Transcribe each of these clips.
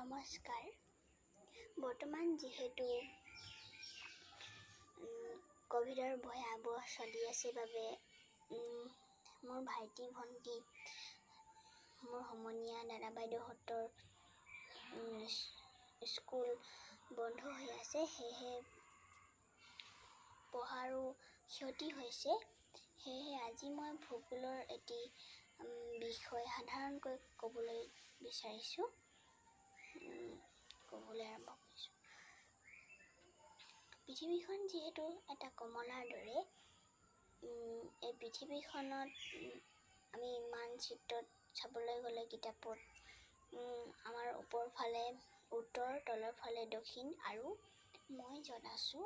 নমস্কাৰ। বৰ্তমান যিহেতু ক'ভিডৰ ভয়াৱহ চলি আছে বাবে মোৰ ভাইটি ভণ্টি মোৰ সমনীয়া দাদা বাইদেউহঁতৰ স্কুল বন্ধ হৈ আছে, সেয়েহে পঢ়াৰো ক্ষতি হৈছে। সেয়েহে আজি মই ভূগোলৰ এটি বিষয় সাধাৰণকৈ ক'বলৈ বিচাৰিছোঁ। ক'বলৈ আৰম্ভ কৰিছোঁ। পৃথিৱীখন যিহেতু এটা কমলাৰ দৰে, এই পৃথিৱীখনত আমি মানচিত্ৰত চাবলৈ গ'লে কিতাপত আমাৰ ওপৰ ফালে উত্তৰ, তলৰ ফালে দক্ষিণ আৰু মই য'ত আছোঁ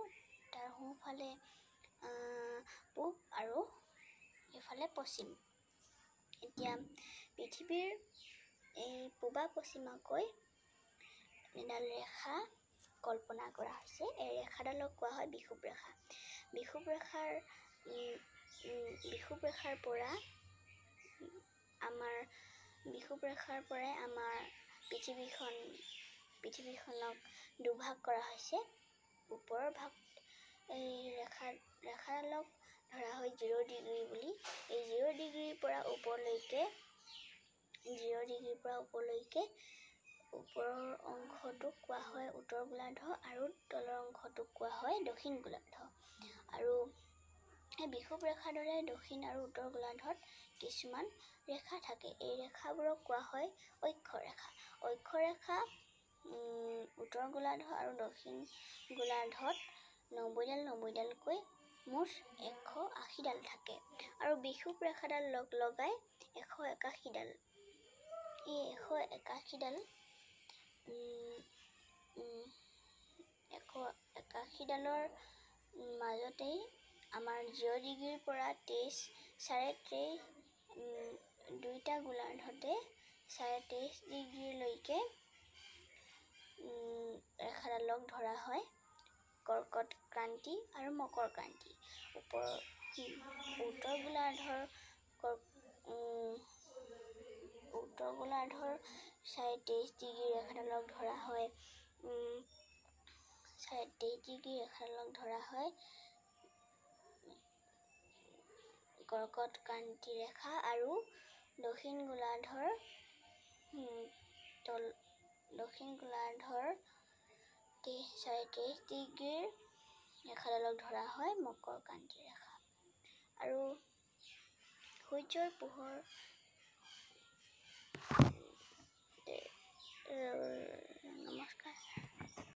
তাৰ সোঁফালে পূব আৰু এইফালে পশ্চিম। এতিয়া পৃথিৱীৰ এই পূবা পশ্চিমাকৈ এডাল ৰেখা কল্পনা কৰা হৈছে। এই ৰেখাডালক কোৱা হয় বিষুৱ ৰেখা। বিষুৱ ৰেখাৰ পৰাই আমাৰ পৃথিৱীখনক দুভাগ কৰা হৈছে। ওপৰৰ ভাগ এই ৰেখাডালক ধৰা হয় 0 ডিগ্ৰী বুলি। এই 0 ডিগ্ৰীৰ পৰা ওপৰলৈকে ওপৰৰ অংশটোক কোৱা হয় উত্তৰ গোলাৰ্ধ আৰু তলৰ অংশটোক কোৱা হয় দক্ষিণ গোলাৰ্ধ। আৰু এই বিষুৱ ৰেখাৰ দৰে দক্ষিণ আৰু উত্তৰ গোলাৰ্ধত কিছুমান ৰেখা থাকে। এই ৰেখাবোৰক কোৱা হয় অক্ষৰেখা। অক্ষৰেখা উত্তৰ গোলাৰ্ধ আৰু দক্ষিণ গোলাৰ্ধত 90ডালকৈ মুঠ 180ডাল থাকে। আৰু বিষুৱ ৰেখাডাল লগাই 181ডাল। এই 181ডালৰ মাজতেই আমাৰ 0 ডিগ্ৰীৰ পৰা 23.5 দুইটা গোলাৰ্ধতে 23.5 ডিগ্ৰীলৈকে ৰেখাডালক ধৰা হয় কৰ্কট ক্ৰান্তি আৰু মকৰ ক্ৰান্তি। উত্তৰ গোলাৰ্ধৰ 23.5 ডিগ্ৰী ৰেখাডালক ধৰা হয় 23.5 ডিগ্ৰী ৰেখাডালক ধৰা হয় কৰ্কট ক্ৰান্তি ৰেখা। আৰু দক্ষিণ গোলাৰ্ধৰ 23.5 ডিগ্ৰীৰ ৰেখাডালক ধৰা হয় মকৰ ক্ৰান্তি ৰেখা। আৰু সূৰ্যৰ পোহৰ